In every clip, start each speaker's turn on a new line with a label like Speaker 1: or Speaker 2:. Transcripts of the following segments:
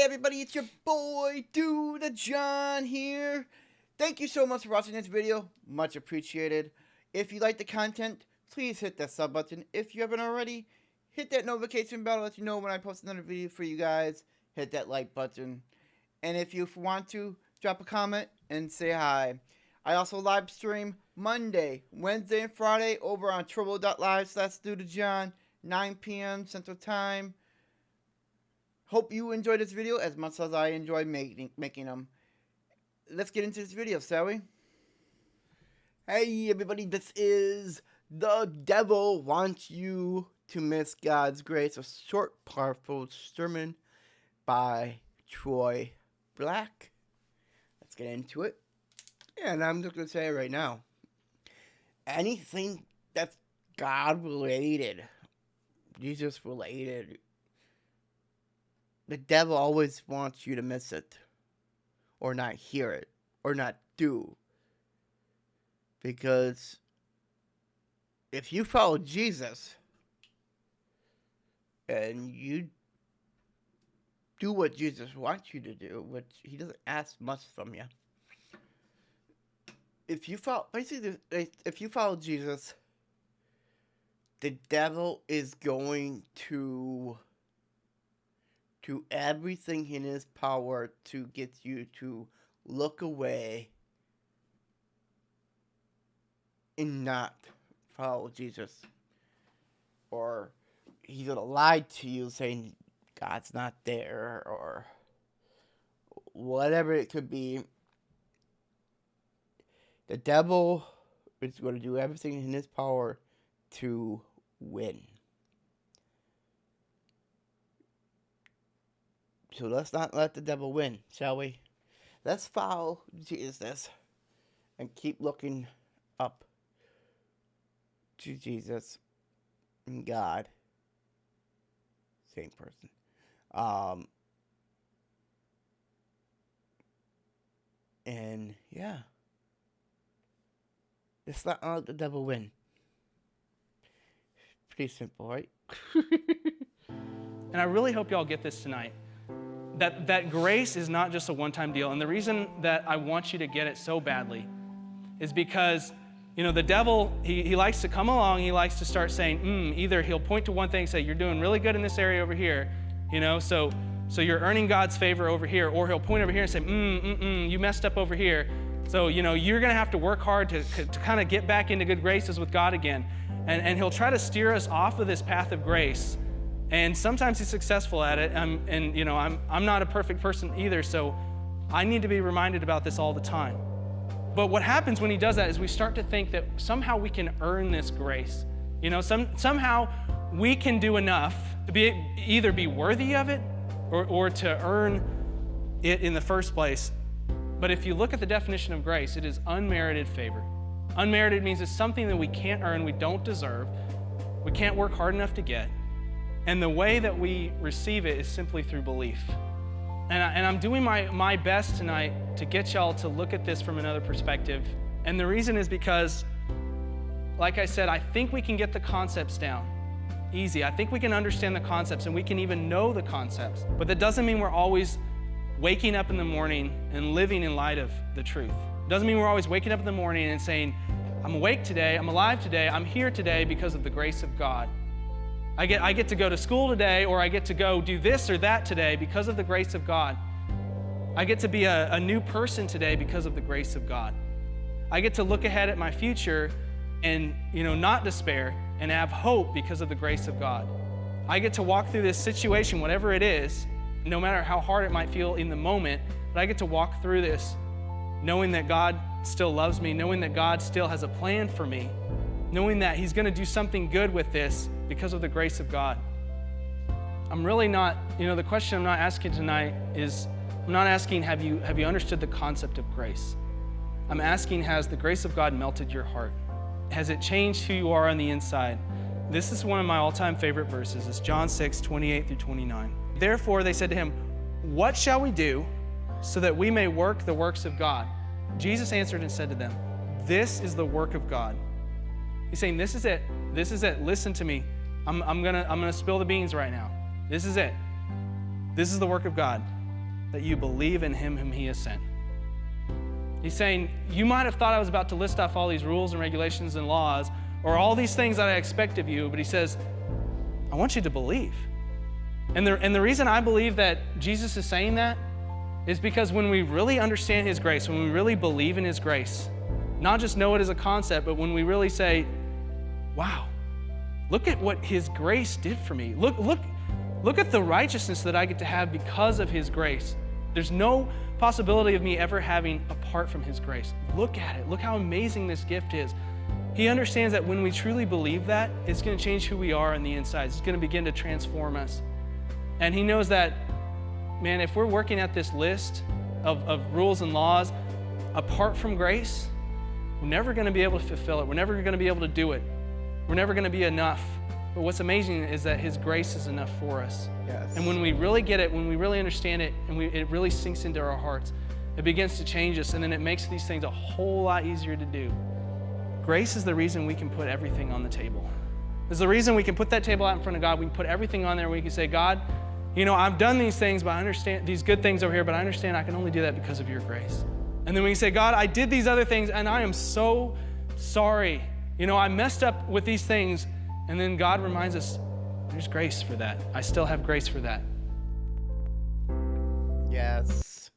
Speaker 1: everybody, it's your boy, Dude John here. Thank you so much for watching this video. Much appreciated. If you like the content, please hit that sub button. If you haven't already, hit that notification bell to let you know when I post another video for you guys. Hit that like button. And if you want to, drop a comment and say hi. I also live stream Monday, Wednesday, and Friday over on turbo.live/DudeJohn, 9 p.m. Central Time. Hope you enjoyed this video as much as I enjoy making them. Let's get into this video, shall we? Hey everybody, this is The Devil Wants You to Miss God's Grace, a short, powerful sermon by Troy Black. Let's get into it. And I'm just going to say right now, anything that's God related, Jesus related, the devil always wants you to miss it, or not hear it, or not do. Because if you follow Jesus, and you do what Jesus wants you to do, which he doesn't ask much from you. If you follow, basically, if you follow Jesus, the devil is going to do everything in his power to get you to look away and not follow Jesus. Or he's going to lie to you saying God's not there, or whatever it could be. The devil is going to do everything in his power to win. So let's not let the devil win, shall we? Let's follow Jesus and keep looking up to Jesus and God. Same person. And yeah. Let's not let the devil win. Pretty simple, right?
Speaker 2: And I really hope y'all get this tonight. That grace is not just a one-time deal. And the reason that I want you to get it so badly is because, you know, the devil, he likes to come along, he likes to start saying, either he'll point to one thing and say, you're doing really good in this area over here, you know, so you're earning God's favor over here, or he'll point over here and say, you messed up over here. So, you know, you're going to have to work hard to kind of get back into good graces with God again. And he'll try to steer us off of this path of grace. And sometimes he's successful at it. And you know, I'm not a perfect person either, so I need to be reminded about this all the time. But what happens when he does that is we start to think that somehow we can earn this grace. You know, somehow we can do enough to either be worthy of it or to earn it in the first place. But if you look at the definition of grace, it is unmerited favor. Unmerited means it's something that we can't earn, we don't deserve, we can't work hard enough to get. And the way that we receive it is simply through belief. And I'm doing my best tonight to get y'all to look at this from another perspective. And the reason is because, like I said, I think we can get the concepts down easy. I think we can understand the concepts and we can even know the concepts. But that doesn't mean we're always waking up in the morning and living in light of the truth. It doesn't mean we're always waking up in the morning and saying, I'm awake today, I'm alive today, I'm here today because of the grace of God. I get to go to school today, or I get to go do this or that today because of the grace of God. I get to be a new person today because of the grace of God. I get to look ahead at my future and, you know, not despair and have hope because of the grace of God. I get to walk through this situation, whatever it is, no matter how hard it might feel in the moment, but I get to walk through this knowing that God still loves me, knowing that God still has a plan for me, knowing that he's going to do something good with this because of the grace of God. I'm really not, you know, the question I'm not asking tonight is, I'm not asking, have you understood the concept of grace? I'm asking, has the grace of God melted your heart? Has it changed who you are on the inside? This is one of my all-time favorite verses. It's John 6, 28 through 29. Therefore, they said to him, what shall we do so that we may work the works of God? Jesus answered and said to them, this is the work of God. He's saying, this is it. This is it. Listen to me. I'm gonna spill the beans right now. This is it. This is the work of God. that you believe in him whom he has sent. He's saying, you might have thought I was about to list off all these rules and regulations and laws or all these things that I expect of you, but he says, I want you to believe. And the reason I believe that Jesus is saying that is because when we really understand his grace, when we really believe in his grace, not just know it as a concept, but when we really say, wow, look at what his grace did for me. Look at the righteousness that I get to have because of his grace. There's no possibility of me ever having apart from his grace. Look at it. Look how amazing this gift is. He understands that when we truly believe that, it's going to change who we are on the inside. It's going to begin to transform us. And he knows that, man, if we're working at this list of rules and laws apart from grace, we're never going to be able to fulfill it. We're never going to be able to do it. We're never going to be enough. But what's amazing is that his grace is enough for us.
Speaker 1: Yes.
Speaker 2: And when we really get it, when we really understand it, and it really sinks into our hearts, it begins to change us, and then it makes these things a whole lot easier to do. Grace is the reason we can put everything on the table. It's the reason we can put that table out in front of God. We can put everything on there, and we can say, God, you know, I've done these things, but I understand these good things over here, but I understand I can only do that because of your grace. And then we can say, God, I did these other things, and I am so sorry. You know, I messed up with these things. And then God reminds us, there's grace for that. I still have grace for that.
Speaker 1: Yes.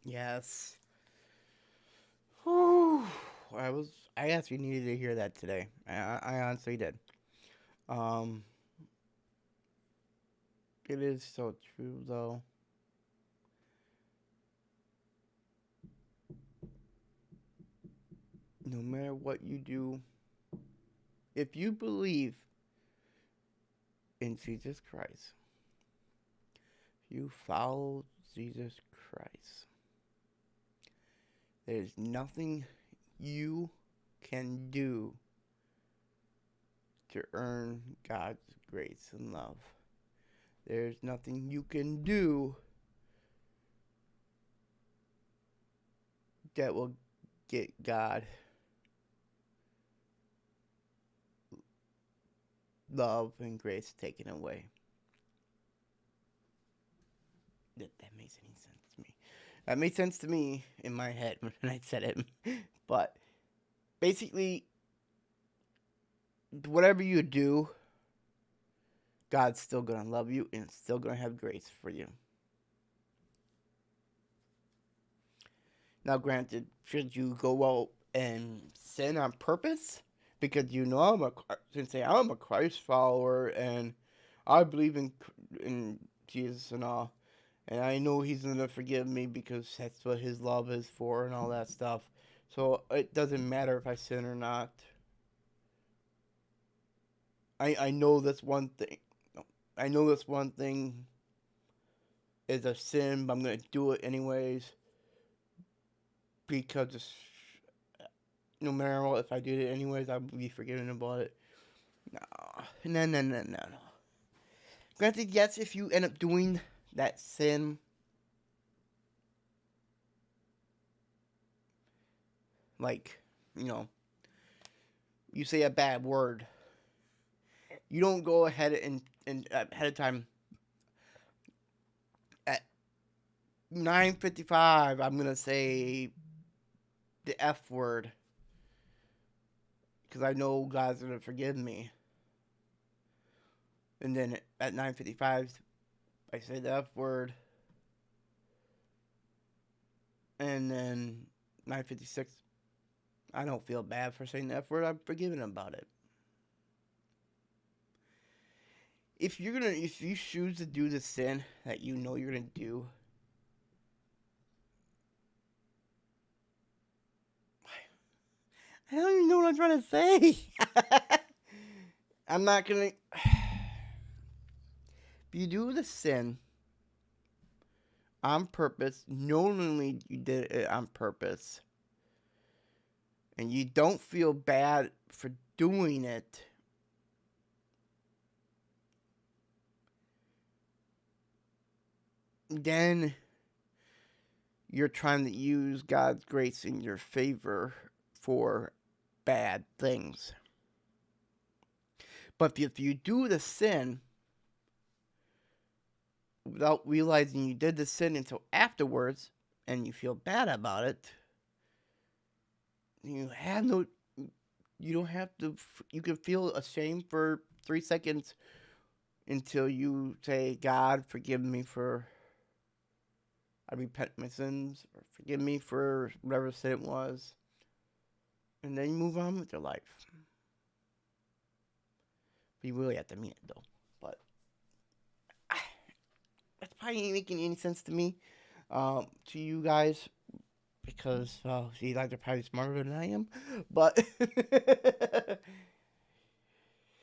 Speaker 1: Yes. Whew. I actually needed to hear that today. I honestly did. It is so true, though. No matter what you do, if you believe in Jesus Christ, you follow Jesus Christ, there's nothing you can do to earn God's grace and love. There's nothing you can do that will get God love and grace taken away. That makes any sense to me. That made sense to me in my head when I said it. But basically, whatever you do, God's still going to love you and still going to have grace for you. Now, granted, should you go out and sin on purpose? Because you know I'm a Christ follower and I believe in Jesus and all, and I know He's gonna forgive me because that's what His love is for and all that stuff. So it doesn't matter if I sin or not. I know this one thing. I know this one thing is a sin, but I'm gonna do it anyways because it's. No matter what, if I did it anyways, I would be forgiven about it. No. Granted, yes, if you end up doing that sin, like, you know, you say a bad word, you don't go ahead and ahead of time at 9:55, I'm gonna say the F word. Because I know God's going to forgive me. And then at 9:55, I say the F word. And then 9:56, I don't feel bad for saying the F word. I'm forgiven about it. If you choose to do the sin that you know you're going to do, I don't even know what I'm trying to say. I'm not going to. If you do the sin on purpose, knowingly you did it on purpose, and you don't feel bad for doing it, then you're trying to use God's grace in your favor for bad things. But if you do the sin without realizing you did the sin until afterwards, and you feel bad about it, you don't have to, you can feel ashamed for 3 seconds until you say, God, forgive me for, I repent my sins, or forgive me for whatever sin it was. And then you move on with your life. But you really have to mean it, though. But that's probably ain't making any sense to me, to you guys, because, you guys are probably smarter than I am. But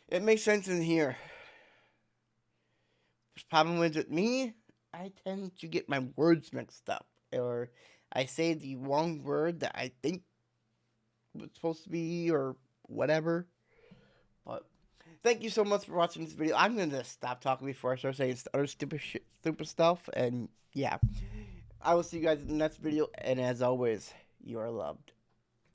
Speaker 1: it makes sense in here. The problem is with me, I tend to get my words mixed up, or I say the wrong word that I think was supposed to be, or whatever. But thank you so much for watching this video. I'm gonna stop talking before I start saying other stupid stuff. And yeah, I will see you guys in the next video. And as always, you are loved.